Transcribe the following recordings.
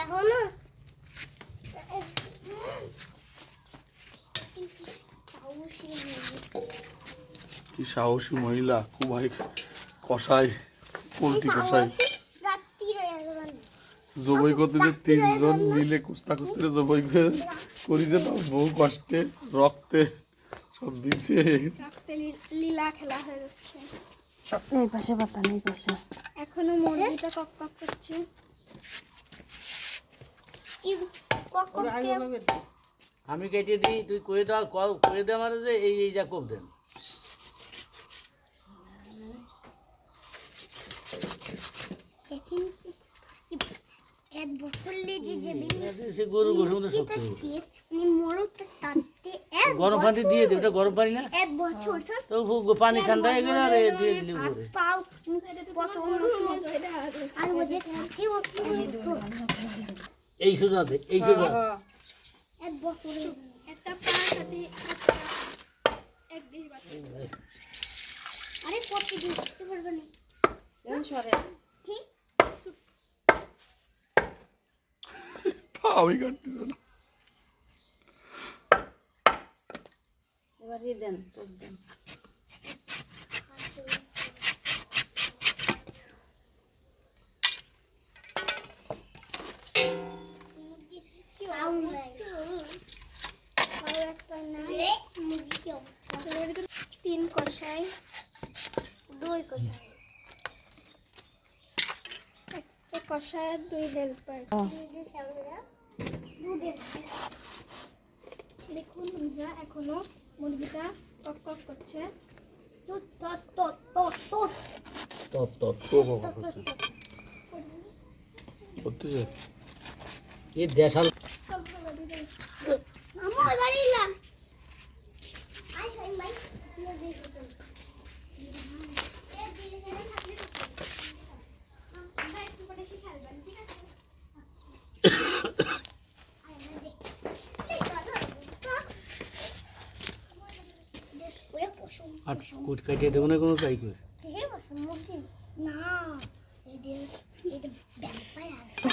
দেখো না কি সাহসী মহিলা, খুব কষাই পোলট্রি কষাই জবাই করতে যে 3 জন মিলে কুস্তা কুস্তিতে জবাই করি যে বহু কষ্টে রক্তে সব বিছিয়ে লীলা খেলা হয়ে যাচ্ছে। এই পাশে পাতা নেই পাশে এখনো মুরগিটা কক কক করছে। কি কক কক আমি কেটে দিই, তুই কয়ে দাও, কয়ে দে আমার যে এই এই যা কোপ দেন। এক বছর লেগে যাবে সে গরু গোসের মধ্যে শক্ত গরম পানি দিয়ে দে, ওটা গরম পানি না, এক বছর তো পানি ঠান্ডা হয়ে গেলে আর দিয়ে দিলি উপরে। পাও আর ওজে থাকি এই সোজা দে, এই সোজা। এক বছরে একটা পা কাটি এক দেশ বাচ্চা আরে কত দিন করতে পারবে না এই সরে ঠিক আমি কাটতেছে না। এবার দেন পোস্ট দেন তিন কষাই দুই কষাই একটা কষাই আর দুই হেল্পার দেখুন বন্ধুরা এখনো মুরগিটা কক কক করছে। করতেছে এই দেশাল আর কুট কাটিয়ে দেবো না কোনো তাই করে।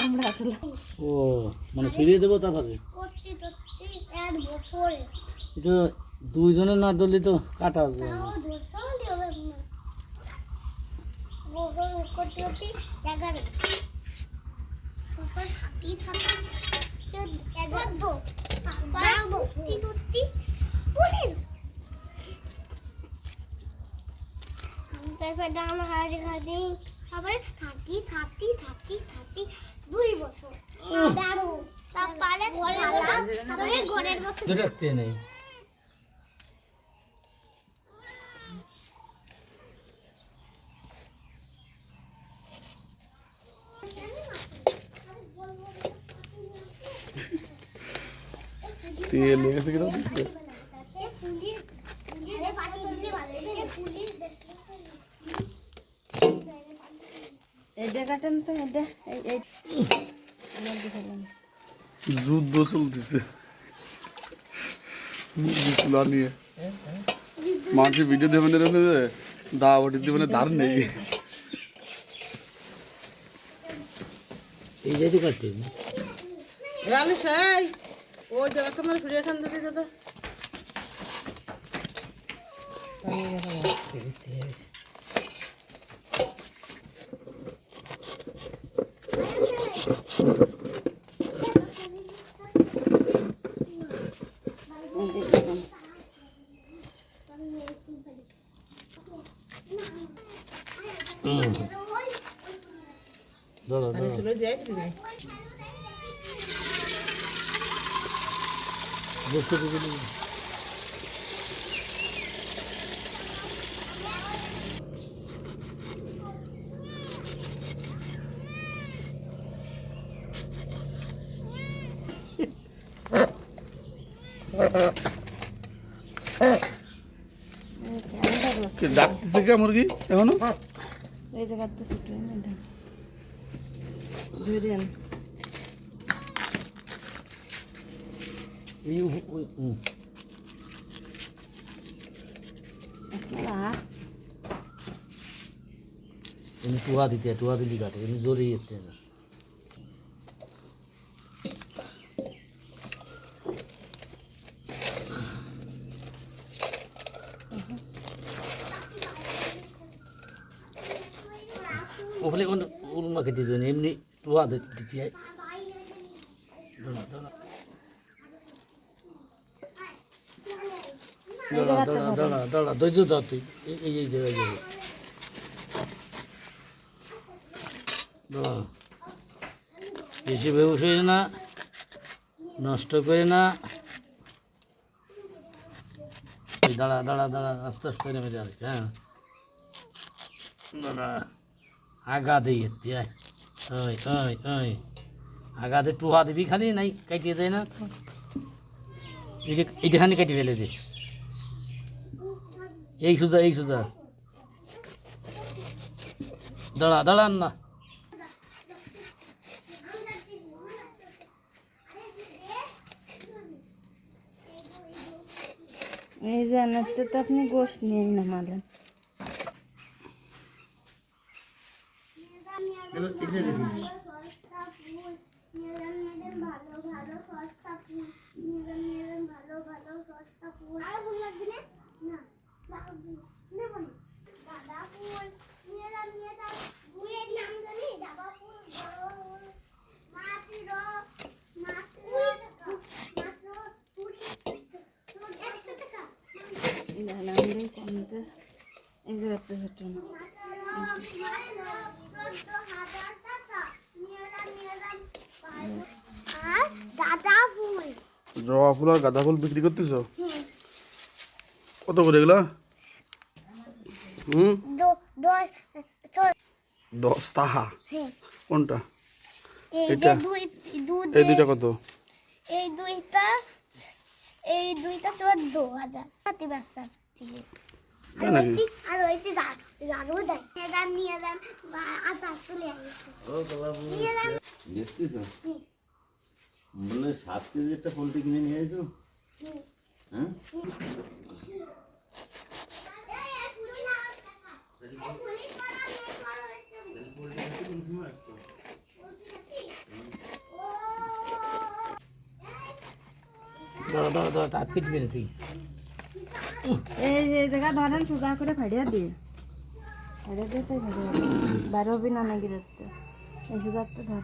আমরা আসলে ও মানে ফিরিয়ে দেবো তারপরে তো দুইজনের না ধরলে তো কাটা আছে। তারপর দাম হাড়ি খাদি তারপরে থাকি 2 বছর দাঁড়ো তারপরে ঘরের বছর রাখতে নেই তেল এসে কিনা দিচ্ছে এটা কাটেন তো এটা এই যুদ্ধ চলতেছে মুরগি নিয়ে মানুষের ভিডিও দেবেন দা বটি দেবেন ধার নেই এই যাইতে কাটতে রানি সাই ওই জায়গা তোমার ভিডিও খান দিতে দাদা দাদা বসতে ডাকতেছে কে মুরগি এখনো এই জায়গাতে ছুটে ধরেন এই টুয়া দিতে টুয়া দিলি কাটে এমনি জোরে যেতে উলমা কেটে দেবেন এমনি টুয়া দিতে হয়। দাঁড়া দাঁড়া দাঁড়া দাঁড়া দাঁড়া দাঁড়া ধৈর্য ধর তুই এই জায়গায় যাবে দাঁড়া বেশি বেউস হয়ে না নষ্ট করে না এই দাঁড়া দাঁড়া দাঁড়া আস্তে আস্তে নেমে যাবে হ্যাঁ দাঁড়া আগা দিয়ে ওই ওই ওই আগাতে টুহা দিবি খালি নাই কাটিয়ে দেয় না এইটা খানি কাটি ফেলে দে এই সুজা দাঁড়া দাঁড়ান না এই জানাতে তো আপনি গোশ নিয়ে নামালেন। জানালে কমতে এই যে একটা ছোট জবা ফুল আর গাঁদা ফুল বিক্রি করতেছ? কত করে এগুলা? 10 টাকা। কোনটা? এটা এই দুইটা কত? এই দুইটা 14,000 হাতি ব্যবসা তাই নাকি? আর ওইটি জানো দেয় নিয়ে যান আচার চলে আসছে বললে 7 কেজি একটা পোলট্রি কিনে নিয়ে এসো হ্যাঁ দাঁড়া দাঁড়া দাঁড়া তাঁত কেটবি না তুই এই যে জায়গা ধরেন সুগা করে ফাড়িয়া দিয়ে তাই বারো হবি না নাকি রাখতে এই সুগারটা ধর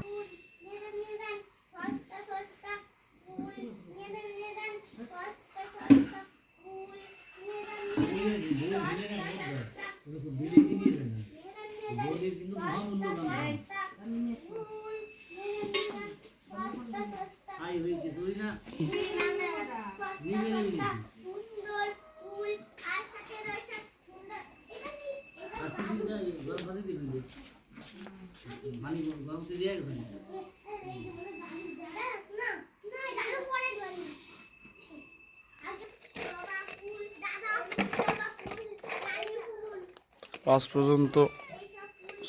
আজ পর্যন্ত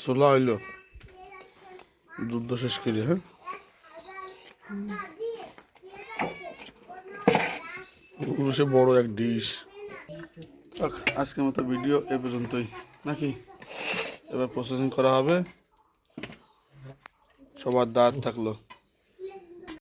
16 হইল যুদ্ধ শেষ করি। হ্যাঁ সে বড় এক ডিশ। আজকের মতো ভিডিও এ পর্যন্তই নাকি? এবার প্রসেসিং করা হবে। সবার দাঁত থাকলো।